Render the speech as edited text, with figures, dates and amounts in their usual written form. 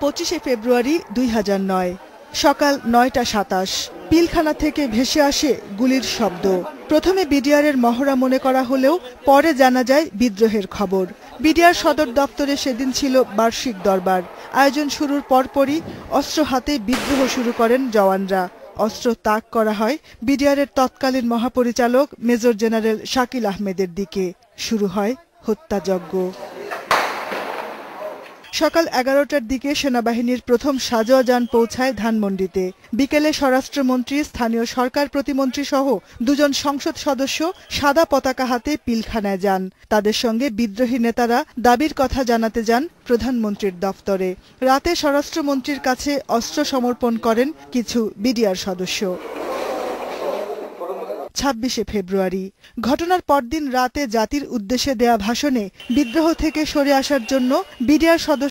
25শে ফেব্রুয়ারি 2009 সকাল 9টা 27 পিলখানা থেকে ভেসে আসে গুলির শব্দ। প্রথমে বিডিআরের মহড়া মনে করা হলেও পরে জানা যায় বিদ্রোহের খবর। বিডিআর সদর দপ্তরে সেদিন ছিল বার্ষিক দরবার। আয়োজন শুরুর পরপরই অস্ত্র হাতে বিদ্রোহ শুরু করেন জওয়ানরা। অস্ত্র তাক করা হয় বিডিআরের তৎকালীন মহাপরিচালক মেজর জেনারেল শাকিল আহমেদের দিকে। শুরু হয় হত্যাযজ্ঞ। সকাল 11টার দিকে সেনাবাহিনীর প্রথম সাজোয়া যান পৌঁছায় ধানমন্ডিতে। বিকেলে স্বরাষ্ট্রমন্ত্রী, স্থানীয় সরকার প্রতিমন্ত্রী সহ দুজন সংসদ সদস্য সাদা পতাকা হাতে পিলখানায় যান। তাদের সঙ্গে বিদ্রোহী নেতারা দাবির কথা জানাতে যান প্রধানমন্ত্রীর দফতরে। রাতে স্বরাষ্ট্রমন্ত্রীর কাছে অস্ত্র সমর্পণ করেন কিছু বিডিআর সদস্য। 26শে ফেব্রুয়ারি ঘটনার পরদিন রাতে জাতির উদ্দেশ্যে দেয়া ভাষণে বিদ্রোহ থেকে সরে আসার জন্য বিডিআর সদস্য